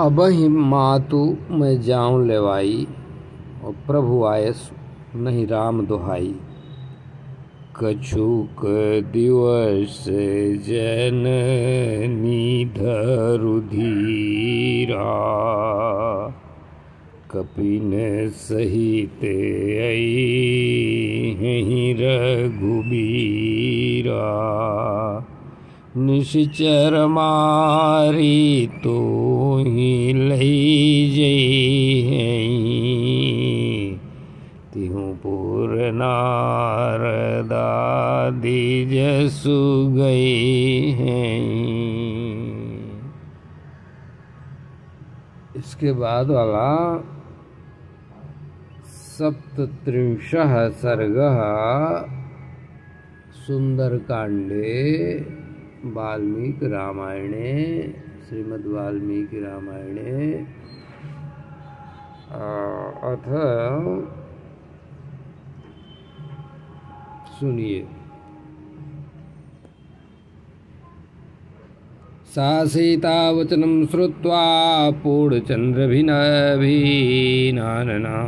अब ही मातु मैं जाऊं लेवाई, और प्रभु आयस नहीं राम दुहाई। कछुक दिवस जननी धरु धीरा, कपिन सहित आई रघुबीरा। निश्चर मारी तो ही लई जई, तिहु पुर नारदादि जसु गई हैं। इसके बाद वाला सप्तत्रिंशः सर्गः सुंदरकांडे वाल्मीकि रामायणे, श्रीमद् वाल्मीकि रामायणे अथ सुनिए। सा सीता वचनं श्रुत्वा पूर्णचन्द्रभिनभिनानना।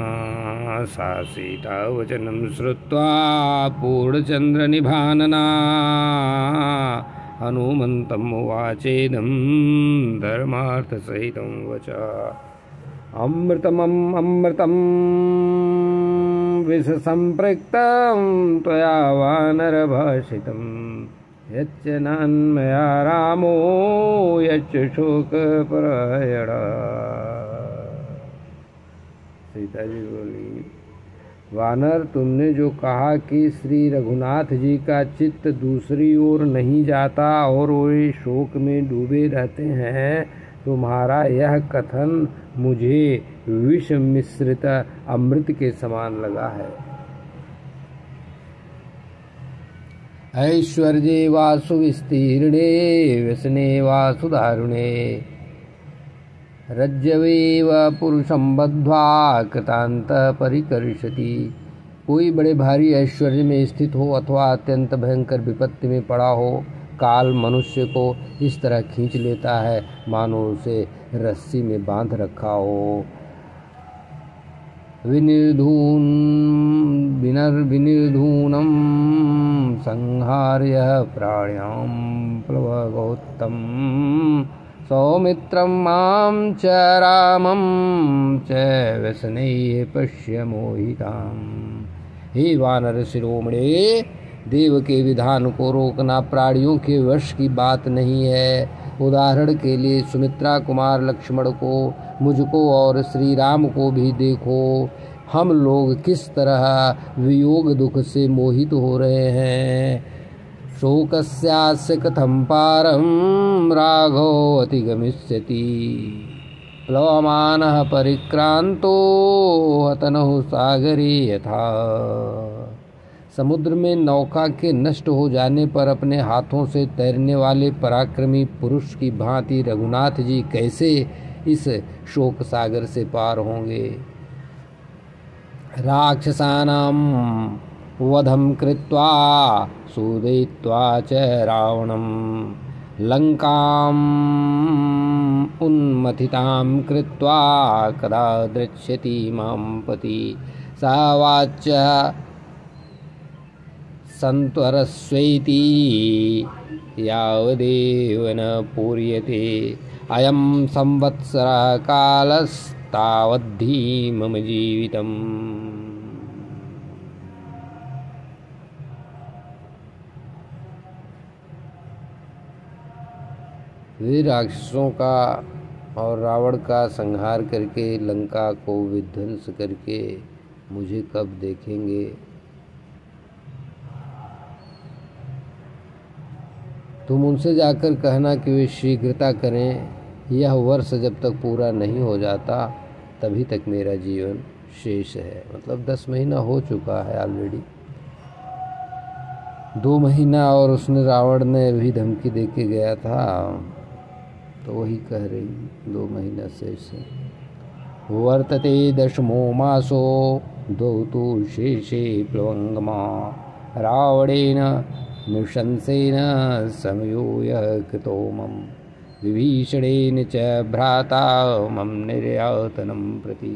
सा सीता वचनं श्रुत्वा पूर्णचन्द्रनिभानना। हनुमन्तम् उवाचेदं धर्मार्थसहितं वचा। अमृतम् विषसम्पृक्तं त्वया वानरभाषितं। यच्च नान्मया रामो यच्च शोकपरायणः। सीता जी बोली, वानर, तुमने जो कहा कि श्री रघुनाथ जी का चित्त दूसरी ओर नहीं जाता और वे शोक में डूबे रहते हैं, तुम्हारा यह कथन मुझे विष मिश्रित अमृत के समान लगा है। ऐश्वर्ये वासु विस्तीर्णे व्यसने वासु दारुणे। रज्जवेव पुरुषं बद्ध्वा कृतांत परिकर्षति। कोई बड़े भारी ऐश्वर्य में स्थित हो अथवा अत्यंत भयंकर विपत्ति में पड़ा हो, काल मनुष्य को इस तरह खींच लेता है मानो उसे रस्सी में बांध रखा हो। विनिर्धूनं संहार्य प्राण्यां प्लवगौतम। सौमित्रं मां च रामं च व्यसनैः पश्य मोहिताम्। हे वानर शिरोमणे, देव के विधान को रोकना प्राणियों के वश की बात नहीं है। उदाहरण के लिए सुमित्रा कुमार लक्ष्मण को, मुझको और श्री राम को भी देखो। हम लोग किस तरह वियोग दुख से मोहित हो रहे हैं। शोकस्यास्य कथं पारं राघो अतिगमिष्यति। प्लवमानः परिक्रांतो हतनहुः सागरे यथा। समुद्र में नौका के नष्ट हो जाने पर अपने हाथों से तैरने वाले पराक्रमी पुरुष की भांति रघुनाथ जी कैसे इस शोक सागर से पार होंगे। राक्षसानां वधं कृत्वा सूदयित्वा च रावणं। लंकाम् उन्मथितां कृत्वा कदा द्रक्ष्यति मां पति। सा वाच संत्वरस्वैति यावदेव न पूर्यते। अयं संवत्सरः कालस्तावद्धि मम जीवितम्। वे राक्षसों का और रावण का संहार करके, लंका को विध्वंस करके मुझे कब देखेंगे। तुम उनसे जाकर कहना कि वे शीघ्रता करें। यह वर्ष जब तक पूरा नहीं हो जाता तभी तक मेरा जीवन शेष है। मतलब 10 महीना हो चुका है ऑलरेडी। 2 महीना और उसने, रावण ने भी धमकी दे के गया था, तो वही कह रही 2 महीना शेष है। वर्तते 10मो मासो द्वौ तु शेषे प्लवंगमा। रावणेन नृशंसेन समयो यः कृतो मम। विभीषणेन च भ्राता मम निर्यातनं प्रति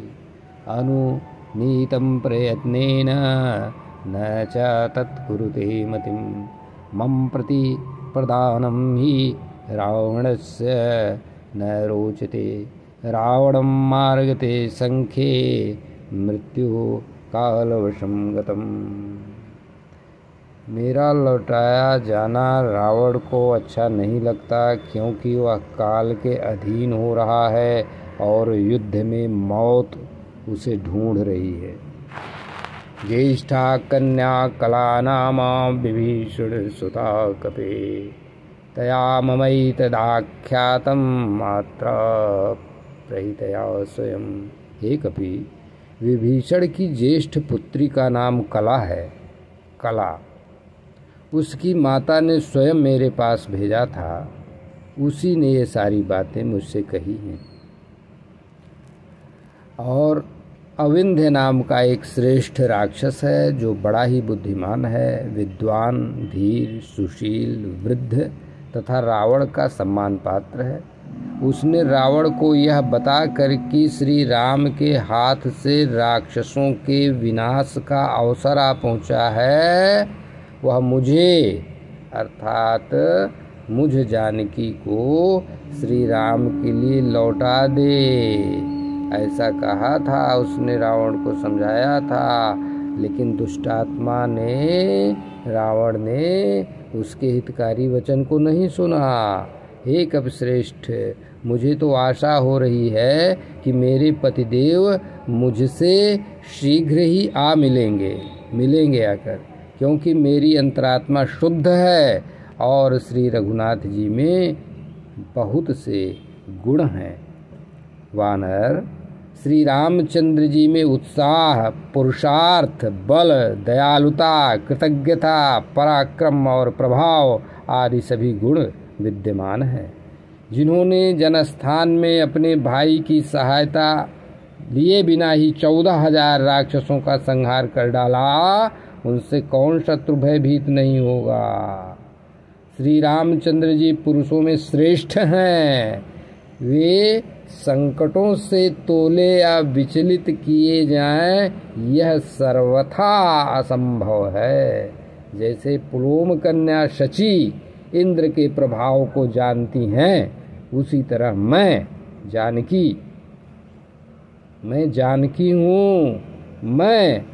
अनुनीतं प्रयत्नेन न च तत्कुरुते मतिं मम प्रति प्रदानं हि रावणस्य न रोचते रावणं मार्गते संख्ये मृत्यु कालवशं गतम्। मेरा लौटाया जाना रावण को अच्छा नहीं लगता, क्योंकि वह काल के अधीन हो रहा है और युद्ध में मौत उसे ढूंढ रही है। ज्येष्ठा कन्या कला नामा विभीषण सुता कपे तया ममैतदाख्यातं मात्रा प्रहितया स्वयं। हे कपि, विभीषण की ज्येष्ठ पुत्री का नाम कला है। कला उसकी माता ने स्वयं मेरे पास भेजा था, उसी ने ये सारी बातें मुझसे कही हैं। और अविंध्य नाम का एक श्रेष्ठ राक्षस है जो बड़ा ही बुद्धिमान है, विद्वान, धीर, सुशील, वृद्ध तथा रावण का सम्मान पात्र है। उसने रावण को यह बताकर कि श्री राम के हाथ से राक्षसों के विनाश का अवसर आ पहुँचा है, वह मुझे अर्थात मुझ जानकी को श्री राम के लिए लौटा दे, ऐसा कहा था। उसने रावण को समझाया था, लेकिन दुष्टात्मा ने, रावण ने उसके हितकारी वचन को नहीं सुना। हे कपिश्रेष्ठ, मुझे तो आशा हो रही है कि मेरे पतिदेव मुझसे शीघ्र ही आ मिलेंगे आकर, क्योंकि मेरी अंतरात्मा शुद्ध है और श्री रघुनाथ जी में बहुत से गुण हैं। वानर, श्री रामचंद्र जी में उत्साह, पुरुषार्थ, बल, दयालुता, कृतज्ञता, पराक्रम और प्रभाव आदि सभी गुण विद्यमान है। जिन्होंने जनस्थान में अपने भाई की सहायता लिए बिना ही 14,000 राक्षसों का संहार कर डाला, उनसे कौन शत्रु भयभीत नहीं होगा। श्री रामचंद्र जी पुरुषों में श्रेष्ठ हैं। वे संकटों से तोले या विचलित किए जाएं, यह सर्वथा असंभव है। जैसे पुलोम कन्या शची इंद्र के प्रभाव को जानती हैं, उसी तरह मैं जानकी हूँ। मैं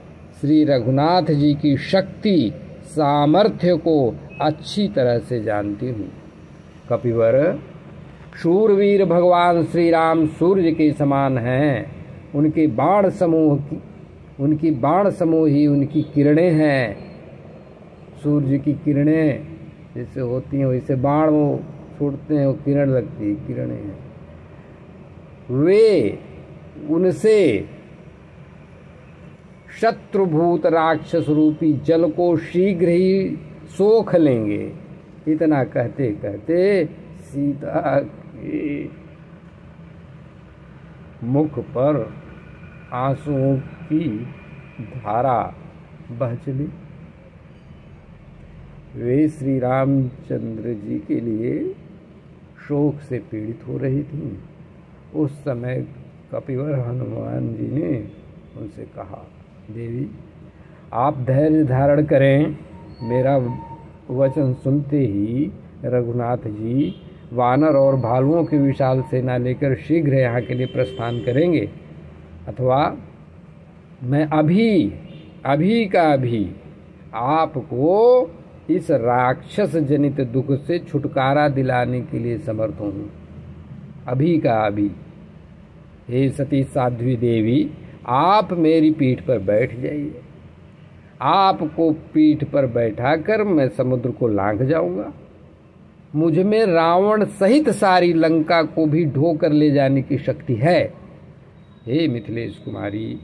श्री रघुनाथ जी की शक्ति सामर्थ्य को अच्छी तरह से जानती हूँ। कपिवर, शूरवीर भगवान श्री राम सूर्य के समान हैं। उनकी बाण समूह ही उनकी किरणें हैं। सूर्य की किरणें जैसे होती हैं, वैसे बाण वो छोड़ते हैं, वो किरण लगती है, किरणें हैं। वे उनसे शत्रुभूत राक्षस रूपी जल को शीघ्र ही सोख लेंगे। इतना कहते कहते सीता के मुख पर आंसुओं की धारा बह चली। वे श्री रामचंद्र जी के लिए शोक से पीड़ित हो रही थीं। उस समय कपिवर हनुमान जी ने उनसे कहा, देवी आप धैर्य धारण करें। मेरा वचन सुनते ही रघुनाथ जी वानर और भालुओं की विशाल सेना लेकर शीघ्र यहाँ के लिए प्रस्थान करेंगे, अथवा मैं अभी का अभी आपको इस राक्षस जनित दुख से छुटकारा दिलाने के लिए समर्थ हूँ। अभी का अभी। हे सती साध्वी देवी, आप मेरी पीठ पर बैठ जाइए। आपको पीठ पर बैठाकर मैं समुद्र को लांघ जाऊंगा। मुझ में रावण सहित सारी लंका को भी ढोकर ले जाने की शक्ति है। हे मिथिलेश कुमारी,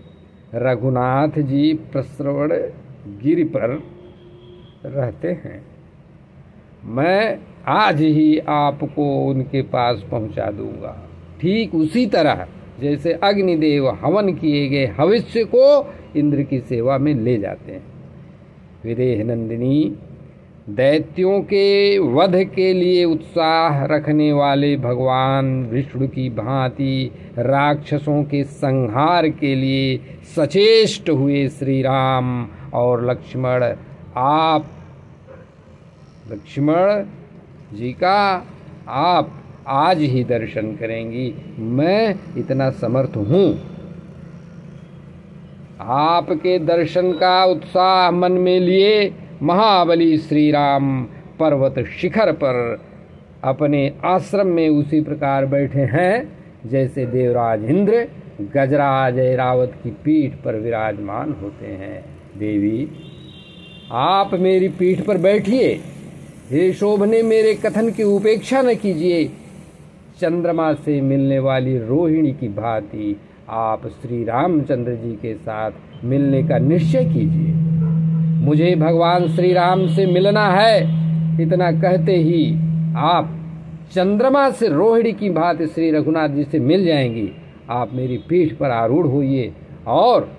रघुनाथ जी प्रस्रवण गिरि पर रहते हैं। मैं आज ही आपको उनके पास पहुंचा दूंगा। ठीक उसी तरह जैसे अग्निदेव हवन किए गए हविष्य को इंद्र की सेवा में ले जाते हैं। विदेह नंदिनी, दैत्यों के वध के लिए उत्साह रखने वाले भगवान विष्णु की भांति राक्षसों के संहार के लिए सचेष्ट हुए श्री राम और लक्ष्मण, आप लक्ष्मण जी का आप आज ही दर्शन करेंगी। मैं इतना समर्थ हूँ। आपके दर्शन का उत्साह मन में लिए महाबली श्री राम पर्वत शिखर पर अपने आश्रम में उसी प्रकार बैठे हैं जैसे देवराज इंद्र गजराज ऐरावत की पीठ पर विराजमान होते हैं। देवी, आप मेरी पीठ पर बैठिए। हे शोभने, मेरे कथन की उपेक्षा न कीजिए। चंद्रमा से मिलने वाली रोहिणी की भांति आप श्री रामचंद्र जी के साथ मिलने का निश्चय कीजिए। मुझे भगवान श्री राम से मिलना है। इतना कहते ही आप चंद्रमा से रोहिणी की भांति श्री रघुनाथ जी से मिल जाएंगी। आप मेरी पीठ पर आरूढ़ होइए और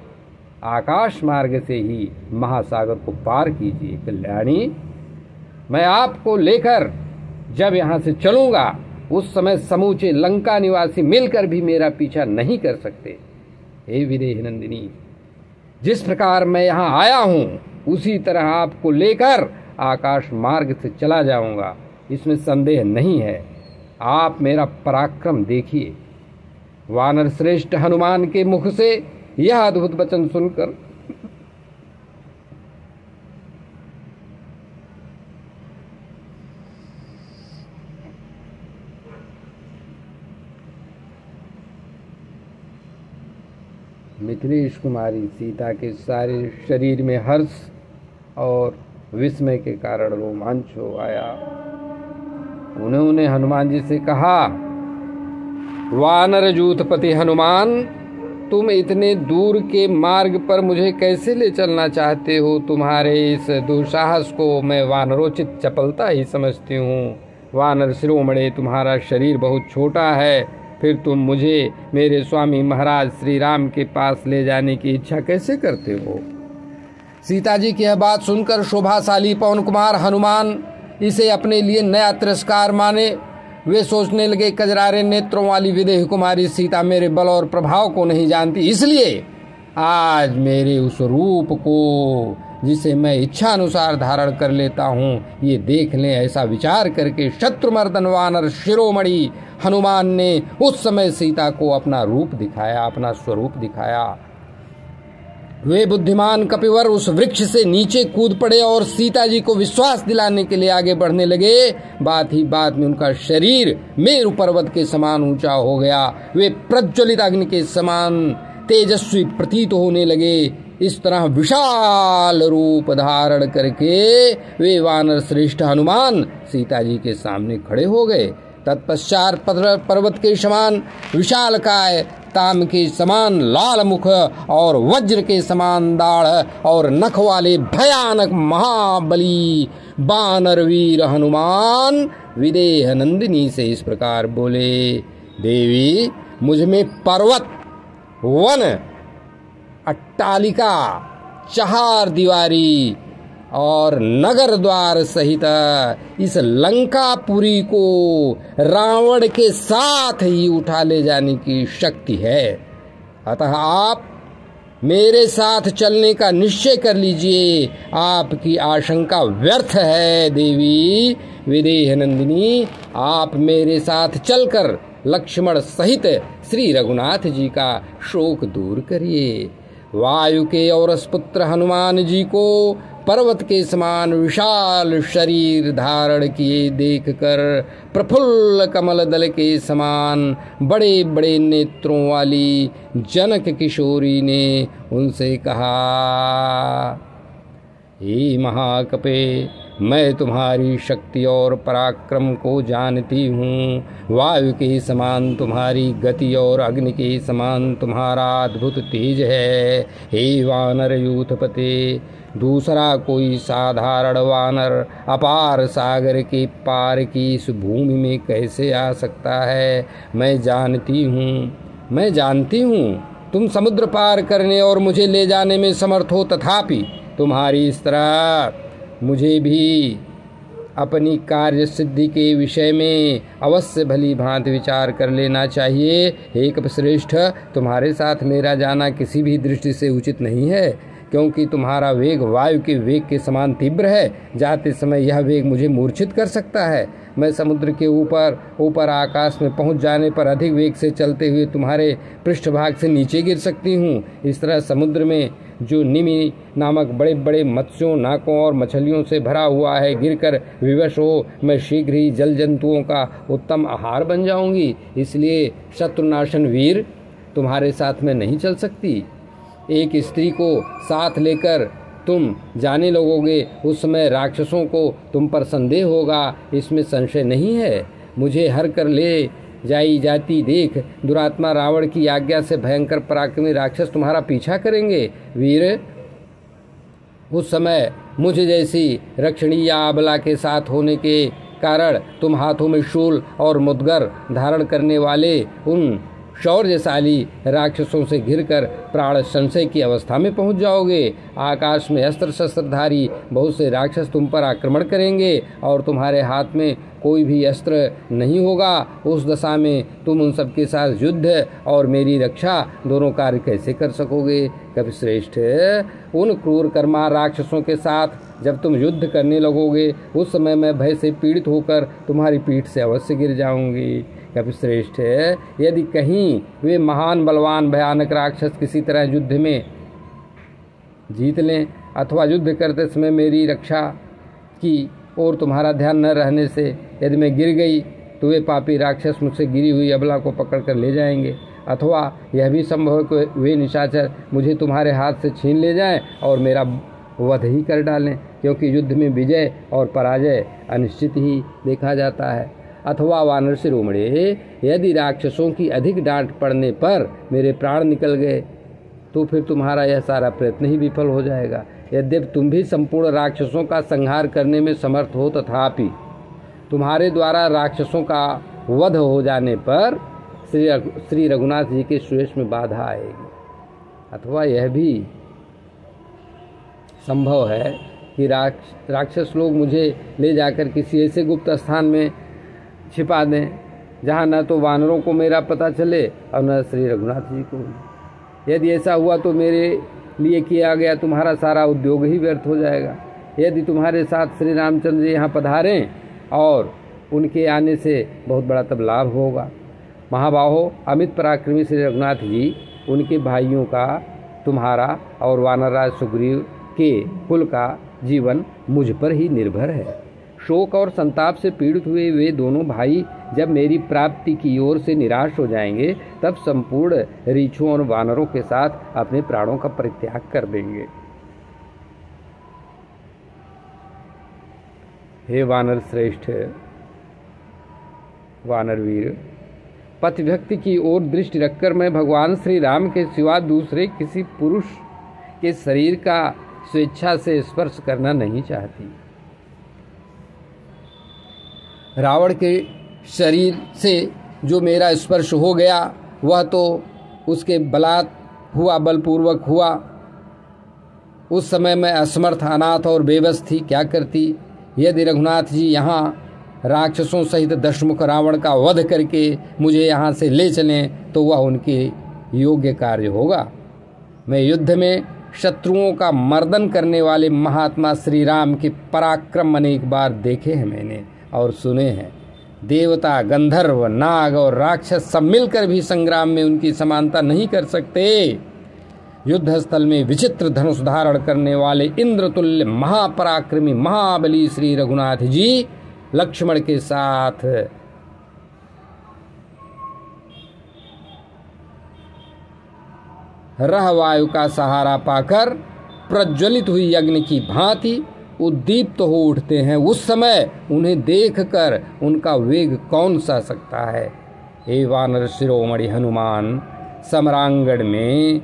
आकाश मार्ग से ही महासागर को पार कीजिए। कल्याणी, मैं आपको लेकर जब यहाँ से चलूँगा उस समय समूचे लंका निवासी मिलकर भी मेरा पीछा नहीं कर सकते। हे विदेह नंदिनी, जिस प्रकार मैं यहाँ आया हूँ उसी तरह आपको लेकर आकाश मार्ग से चला जाऊँगा, इसमें संदेह नहीं है। आप मेरा पराक्रम देखिए। वानर श्रेष्ठ हनुमान के मुख से यह अद्भुत वचन सुनकर मिथिलेश कुमारी सीता के सारे शरीर में हर्ष और विस्मय के कारण रोमांच हो आया। उन्होंने हनुमान जी से कहा, वानर जूथपति हनुमान, तुम इतने दूर के मार्ग पर मुझे कैसे ले चलना चाहते हो? तुम्हारे इस दुस्साहस को मैं वानरोचित चपलता ही समझती हूँ। वानर शिरोमणि, तुम्हारा शरीर बहुत छोटा है, फिर तुम मुझे मेरे स्वामी महाराज श्री राम के पास ले जाने की इच्छा कैसे करते हो? सीता जी की यह बात सुनकर शोभाशाली पवन कुमार हनुमान इसे अपने लिए नया तिरस्कार माने। वे सोचने लगे, कजरारे नेत्रों वाली विदेह कुमारी सीता मेरे बल और प्रभाव को नहीं जानती, इसलिए आज मेरे उस रूप को जिसे मैं इच्छा अनुसार धारण कर लेता हूँ ये देख लें। ऐसा विचार करके शत्रुमर्दन वानर शिरोमणि हनुमान ने उस समय सीता को अपना रूप दिखाया, अपना स्वरूप दिखाया। वे बुद्धिमान कपिवर उस वृक्ष से नीचे कूद पड़े और सीता जी को विश्वास दिलाने के लिए आगे बढ़ने लगे। बात ही बात में उनका शरीर मेरु पर्वत के समान ऊंचा हो गया। वे प्रज्वलित अग्नि के समान तेजस्वी प्रतीत होने लगे। इस तरह विशाल रूप धारण करके वे वानर श्रेष्ठ हनुमान सीता जी के सामने खड़े हो गए। तत्पश्चात पर्वत के समान विशालकाय, ताम के समान लाल मुख और वज्र के समान दाढ़ और नख वाले भयानक महाबली बानर वीर हनुमान विदेह नंदिनी से इस प्रकार बोले, देवी, मुझ में पर्वत, वन, अट्टालिका, चहार दीवारी और नगर द्वार सहित इस लंकापुरी को रावण के साथ ही उठा ले जाने की शक्ति है। अतः आप मेरे साथ चलने का निश्चय कर लीजिए। आपकी आशंका व्यर्थ है देवी विदेह नंदिनी। आप मेरे साथ चलकर लक्ष्मण सहित श्री रघुनाथ जी का शोक दूर करिए। वायु के औरस पुत्र हनुमान जी को पर्वत के समान विशाल शरीर धारण किए देखकर प्रफुल्ल कमल दल के समान बड़े बड़े नेत्रों वाली जनक किशोरी ने उनसे कहा, हे महाकपे, मैं तुम्हारी शक्ति और पराक्रम को जानती हूँ। वायु के समान तुम्हारी गति और अग्नि के समान तुम्हारा अद्भुत तेज है। हे वानर यूथपते, दूसरा कोई साधारण वानर अपार सागर के पार की इस भूमि में कैसे आ सकता है? मैं जानती हूँ तुम समुद्र पार करने और मुझे ले जाने में समर्थ हो, तथापि तुम्हारी इस तरह मुझे भी अपनी कार्य सिद्धि के विषय में अवश्य भली भांति विचार कर लेना चाहिए। हे कपिश्रेष्ठ, तुम्हारे साथ मेरा जाना किसी भी दृष्टि से उचित नहीं है, क्योंकि तुम्हारा वेग वायु के वेग के समान तीव्र है। जाते समय यह वेग मुझे मूर्छित कर सकता है। मैं समुद्र के ऊपर आकाश में पहुंच जाने पर अधिक वेग से चलते हुए तुम्हारे पृष्ठभाग से नीचे गिर सकती हूँ। इस तरह समुद्र में जो निमि नामक बड़े बड़े मत्स्यों, नाकों और मछलियों से भरा हुआ है, गिरकर विवश हो मैं शीघ्र ही जल जंतुओं का उत्तम आहार बन जाऊंगी। इसलिए शत्रुनाशन वीर, तुम्हारे साथ में नहीं चल सकती। एक स्त्री को साथ लेकर तुम जाने लगोगे, उस समय राक्षसों को तुम पर संदेह होगा, इसमें संशय नहीं है। मुझे हर कर ले जाती देख दुरात्मा रावण की आज्ञा से भयंकर पराक्रमी राक्षस तुम्हारा पीछा करेंगे। वीर, उस समय मुझे जैसी रक्षणीय आबला के साथ होने के कारण तुम हाथों में शूल और मुद्गर धारण करने वाले उन शौर्यशाली राक्षसों से घिरकर प्राण संशय की अवस्था में पहुंच जाओगे। आकाश में अस्त्र शस्त्रधारी बहुत से राक्षस तुम पर आक्रमण करेंगे और तुम्हारे हाथ में कोई भी अस्त्र नहीं होगा। उस दशा में तुम उन सबके साथ युद्ध और मेरी रक्षा दोनों कार्य कैसे कर सकोगे? कपिश्रेष्ठ, उन क्रूर कर्मा राक्षसों के साथ जब तुम युद्ध करने लगोगे, उस समय मैं भय से पीड़ित होकर तुम्हारी पीठ से अवश्य गिर जाऊंगी। कपिश्रेष्ठ, यदि कहीं वे महान बलवान भयानक राक्षस किसी तरह युद्ध में जीत लें अथवा युद्ध करते समय मेरी रक्षा की और तुम्हारा ध्यान न रहने से यदि मैं गिर गई, तो वे पापी राक्षस मुझसे गिरी हुई अबला को पकड़ कर ले जाएंगे। अथवा यह भी संभव है कि वे निशाचर मुझे तुम्हारे हाथ से छीन ले जाएं और मेरा वध ही कर डालें, क्योंकि युद्ध में विजय और पराजय अनिश्चित ही देखा जाता है। अथवा वानर शिरोमणे, यदि राक्षसों की अधिक डांट पड़ने पर मेरे प्राण निकल गए, तो फिर तुम्हारा यह सारा प्रयत्न ही विफल हो जाएगा। यद्यपि तुम भी संपूर्ण राक्षसों का संहार करने में समर्थ हो, तथापि तुम्हारे द्वारा राक्षसों का वध हो जाने पर श्री रघुनाथ जी के सुयश में बाधा आएगी। अथवा यह भी संभव है कि राक्षस लोग मुझे ले जाकर किसी ऐसे गुप्त स्थान में छिपा दें जहाँ न तो वानरों को मेरा पता चले और न श्री रघुनाथ जी को। यदि ऐसा हुआ तो मेरे लिए किया गया तुम्हारा सारा उद्योग ही व्यर्थ हो जाएगा। यदि तुम्हारे साथ श्री रामचंद्र जी यहाँ पधारें और उनके आने से बहुत बड़ा तब लाभ होगा। महाबाहो, अमित पराक्रमी श्री रघुनाथ जी, उनके भाइयों का, तुम्हारा और वानरराज सुग्रीव के कुल का जीवन मुझ पर ही निर्भर है। शोक और संताप से पीड़ित हुए वे दोनों भाई जब मेरी प्राप्ति की ओर से निराश हो जाएंगे, तब संपूर्ण रीछों और वानरों के साथ अपने प्राणों का परित्याग कर देंगे। हे वानर श्रेष्ठ, वानर वीर, पतिभक्ति की ओर दृष्टि रखकर मैं भगवान श्री राम के सिवा दूसरे किसी पुरुष के शरीर का स्वेच्छा से स्पर्श करना नहीं चाहती। रावण के शरीर से जो मेरा स्पर्श हो गया, वह तो उसके बलात् हुआ, बलपूर्वक हुआ। उस समय मैं असमर्थ, अनाथ और बेबस थी, क्या करती? यदि रघुनाथ जी यहाँ राक्षसों सहित दशमुख रावण का वध करके मुझे यहाँ से ले चलें, तो वह उनके योग्य कार्य होगा। मैं युद्ध में शत्रुओं का मर्दन करने वाले महात्मा श्री राम के पराक्रम अनेक बार देखे हैं मैंने और सुने हैं। देवता, गंधर्व, नाग और राक्षस सब मिलकर भी संग्राम में उनकी समानता नहीं कर सकते। युद्ध स्थल में विचित्र धनुष धारण करने वाले इंद्रतुल्य महापराक्रमी महाबली श्री रघुनाथ जी लक्ष्मण के साथ रह वायु का सहारा पाकर प्रज्वलित हुई अग्नि की भांति उद्दीप्त हो उठते हैं। उस समय उन्हें देखकर उनका वेग कौन सा सकता है? हे वानर शिरोमणि हनुमान, समरांगण में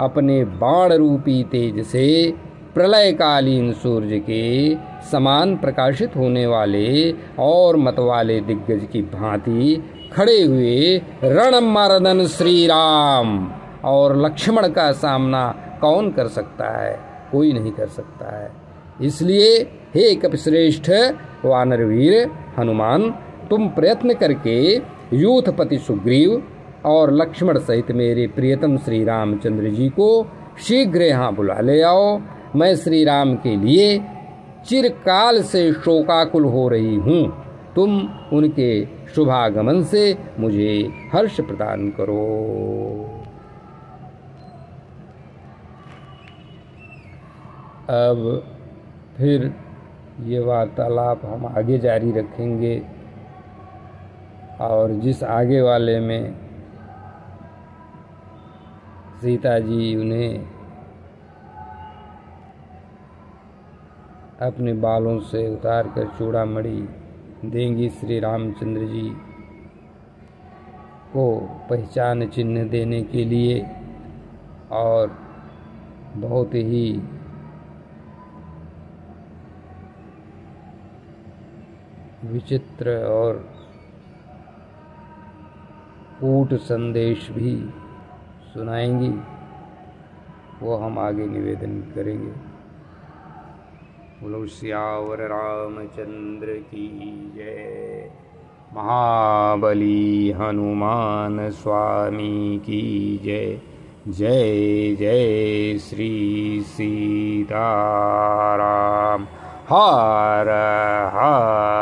अपने बाण रूपी तेज से प्रलयकालीन सूर्य के समान प्रकाशित होने वाले और मतवाले दिग्गज की भांति खड़े हुए रणमर्दन श्री राम और लक्ष्मण का सामना कौन कर सकता है? कोई नहीं कर सकता है। इसलिए हे कपिश्रेष्ठ वानरवीर हनुमान, तुम प्रयत्न करके यूथपति सुग्रीव और लक्ष्मण सहित मेरे प्रियतम श्री रामचंद्र जी को शीघ्र यहाँ बुला ले आओ। मैं श्री राम के लिए चिरकाल से शोकाकुल हो रही हूँ। तुम उनके शुभागमन से मुझे हर्ष प्रदान करो। अब फिर ये वार्तालाप हम आगे जारी रखेंगे, और जिस आगे वाले में सीता जी उन्हें अपने बालों से उतार कर चूड़ामणि देंगी, श्री रामचंद्र जी को पहचान चिन्ह देने के लिए, और बहुत ही विचित्र और कूट संदेश भी सुनाएंगी, वो हम आगे निवेदन करेंगे। बोलो सियावर रामचंद्र की जय। महाबली हनुमान स्वामी की जय। जय जय श्री सीताराम। हर हर